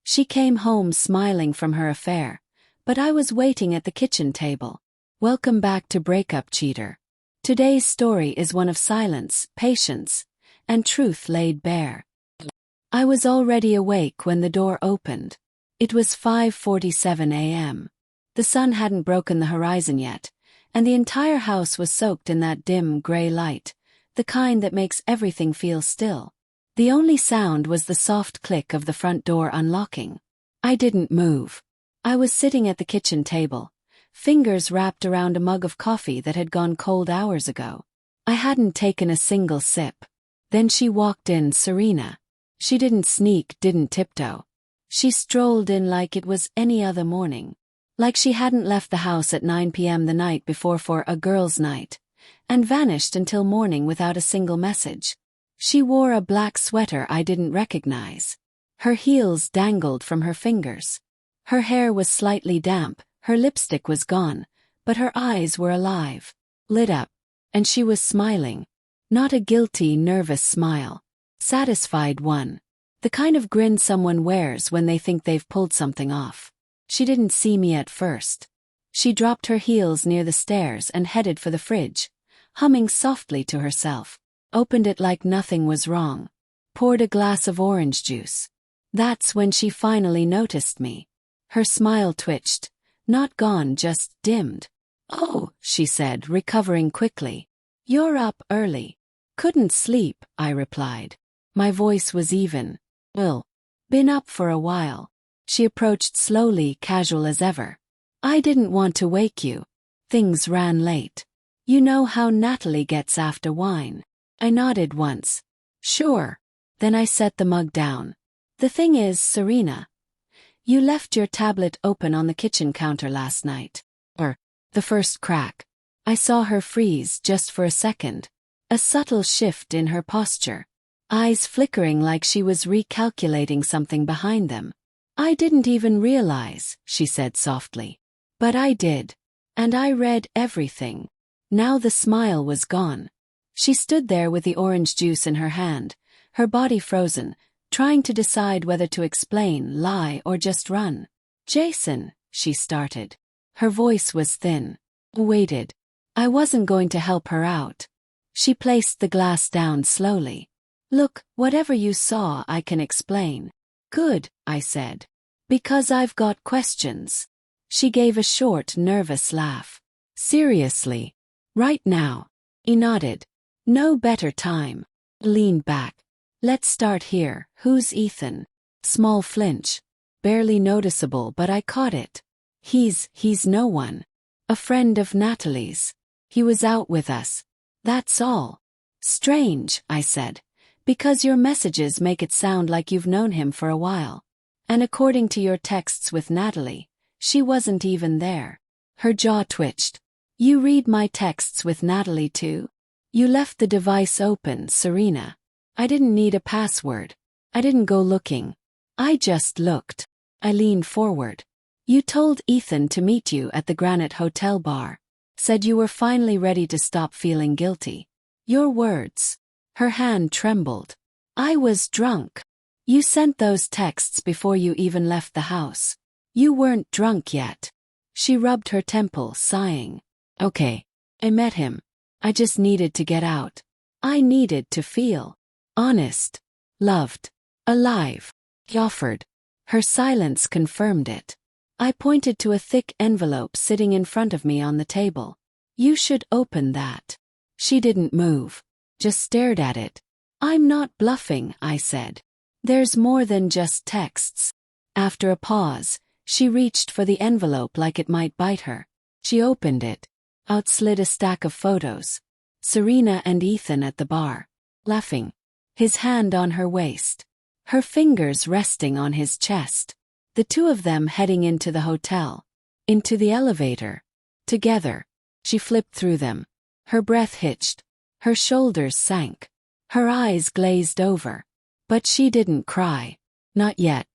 She came home smiling from her affair, but I was waiting at the kitchen table. Welcome back to Breakup Cheater. Today's story is one of silence, patience, and truth laid bare. I was already awake when the door opened. It was 5:47 a.m. The sun hadn't broken the horizon yet, and the entire house was soaked in that dim gray light, the kind that makes everything feel still. The only sound was the soft click of the front door unlocking. I didn't move. I was sitting at the kitchen table, fingers wrapped around a mug of coffee that had gone cold hours ago. I hadn't taken a single sip. Then she walked in, Serena. She didn't sneak, didn't tiptoe. She strolled in like it was any other morning. Like she hadn't left the house at 9 p.m. the night before for a girls' night, and vanished until morning without a single message. She wore a black sweater I didn't recognize. Her heels dangled from her fingers. Her hair was slightly damp, her lipstick was gone, but her eyes were alive, lit up, and she was smiling. Not a guilty, nervous smile. Satisfied one. The kind of grin someone wears when they think they've pulled something off. She didn't see me at first. She dropped her heels near the stairs and headed for the fridge, humming softly to herself. Opened it like nothing was wrong. Poured a glass of orange juice. That's when she finally noticed me. Her smile twitched. Not gone, just dimmed. "Oh," she said, recovering quickly. "You're up early." "Couldn't sleep," I replied. My voice was even. "Well, been up for a while." She approached slowly, casual as ever. "I didn't want to wake you. Things ran late. You know how Natalie gets after wine." I nodded once. "Sure." Then I set the mug down. "The thing is, Serena, you left your tablet open on the kitchen counter last night." The first crack. I saw her freeze just for a second. A subtle shift in her posture. Eyes flickering like she was recalculating something behind them. "I didn't even realize," she said softly. "But I did. And I read everything." Now the smile was gone. She stood there with the orange juice in her hand, her body frozen, trying to decide whether to explain, lie, or just run. "Jason," she started. Her voice was thin. Waited. I wasn't going to help her out. She placed the glass down slowly. "Look, whatever you saw I can explain." "Good," I said. "Because I've got questions." She gave a short, nervous laugh. "Seriously? Right now?" He nodded. "No better time." Leaned back. "Let's start here. Who's Ethan?" Small flinch. Barely noticeable, but I caught it. He's no one. A friend of Natalie's. He was out with us. That's all." "Strange," I said, "because your messages make it sound like you've known him for a while. And according to your texts with Natalie, she wasn't even there." Her jaw twitched. "You read my texts with Natalie too?" "You left the device open, Serena. I didn't need a password. I didn't go looking. I just looked." I leaned forward. "You told Ethan to meet you at the Granite Hotel bar. Said you were finally ready to stop feeling guilty. Your words." Her hand trembled. "I was drunk." "You sent those texts before you even left the house. You weren't drunk yet." She rubbed her temple, sighing. "Okay. I met him. I just needed to get out. I needed to feel honest, loved, alive." He offered. Her silence confirmed it. I pointed to a thick envelope sitting in front of me on the table. "You should open that." She didn't move. Just stared at it. "I'm not bluffing," I said. "There's more than just texts." After a pause, she reached for the envelope like it might bite her. She opened it. Out slid a stack of photos. Serena and Ethan at the bar, laughing. His hand on her waist. Her fingers resting on his chest. The two of them heading into the hotel. Into the elevator. Together. She flipped through them. Her breath hitched. Her shoulders sank. Her eyes glazed over. But she didn't cry. Not yet.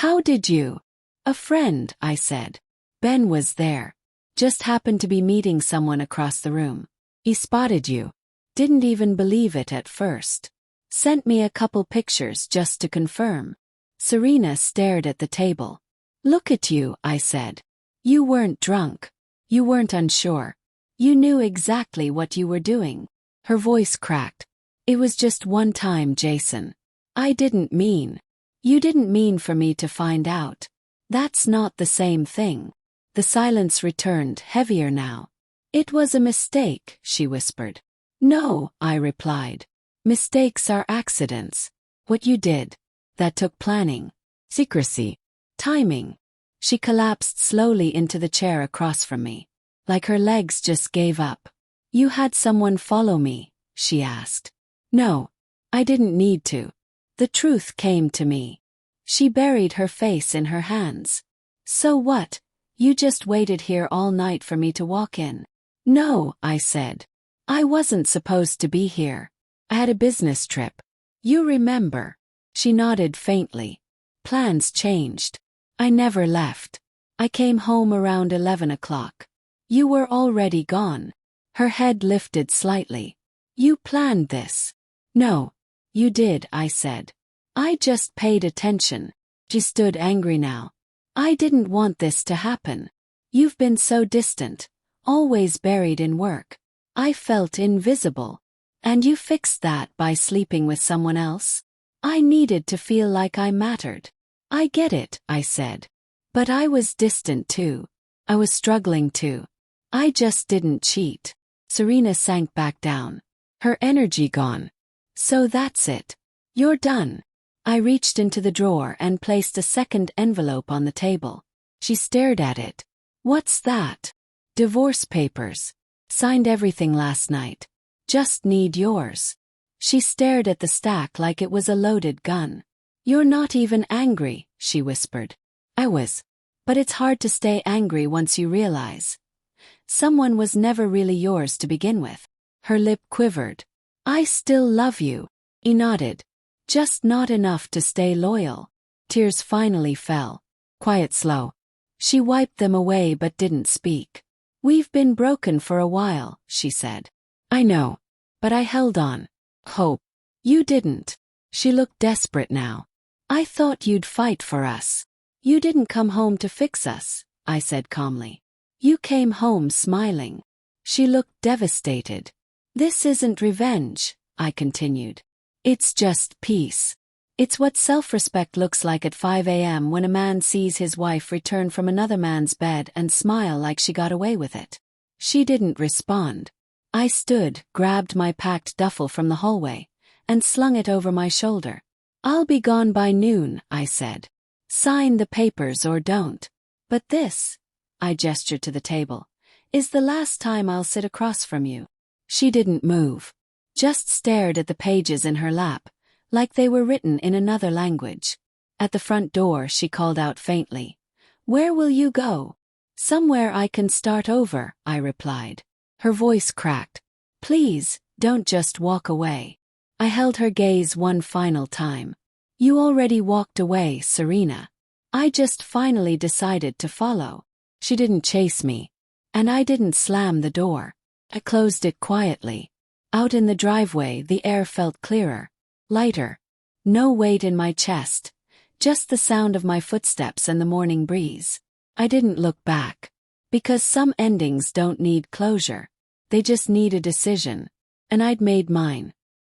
"How did you?" "A friend," I said. "Ben was there. Just happened to be meeting someone across the room. He spotted you. Didn't even believe it at first. Sent me a couple pictures just to confirm." Serena stared at the table. Look at you, I said. You weren't drunk. You weren't unsure. You knew exactly what you were doing. Her voice cracked. It was just one time, Jason. I didn't mean. You didn't mean for me to find out. That's not the same thing. The silence returned, heavier now. It was a mistake, she whispered. No, I replied. Mistakes are accidents. What you did, that took planning, secrecy, timing. She collapsed slowly into the chair across from me, like her legs just gave up. You had someone follow me, she asked. No, I didn't need to. The truth came to me. She buried her face in her hands. So what? You just waited here all night for me to walk in. No, I said. I wasn't supposed to be here. I had a business trip. You remember? She nodded faintly. Plans changed. I never left. I came home around 11 o'clock. You were already gone. Her head lifted slightly. You planned this. No. You did, I said. I just paid attention. She stood angry now. I didn't want this to happen. You've been so distant, always buried in work. I felt invisible. And you fixed that by sleeping with someone else? I needed to feel like I mattered. I get it, I said. But I was distant too. I was struggling too. I just didn't cheat. Serena sank back down. Her energy gone. So that's it. You're done. I reached into the drawer and placed a second envelope on the table. She stared at it. What's that? Divorce papers. Signed everything last night. Just need yours. She stared at the stack like it was a loaded gun. You're not even angry, she whispered. I was. But it's hard to stay angry once you realize. Someone was never really yours to begin with. Her lip quivered. I still love you. He nodded. Just not enough to stay loyal. Tears finally fell. Quiet, slow. She wiped them away but didn't speak. We've been broken for a while, she said. I know. But I held on. Hope. You didn't. She looked desperate now. I thought you'd fight for us. You didn't come home to fix us, I said calmly. You came home smiling. She looked devastated. This isn't revenge, I continued. It's just peace. It's what self-respect looks like at 5 a.m. when a man sees his wife return from another man's bed and smile like she got away with it. She didn't respond. I stood, grabbed my packed duffel from the hallway, and slung it over my shoulder. I'll be gone by noon, I said. Sign the papers or don't. But this, I gestured to the table, is the last time I'll sit across from you. She didn't move. Just stared at the pages in her lap, like they were written in another language. At the front door she called out faintly. Where will you go? Somewhere I can start over, I replied. Her voice cracked. Please, don't just walk away. I held her gaze one final time. You already walked away, Serena. I just finally decided to follow. She didn't chase me. And I didn't slam the door. I closed it quietly. Out in the driveway the air felt clearer, lighter. No weight in my chest. Just the sound of my footsteps and the morning breeze. I didn't look back. Because some endings don't need closure. They just need a decision. And I'd made mine.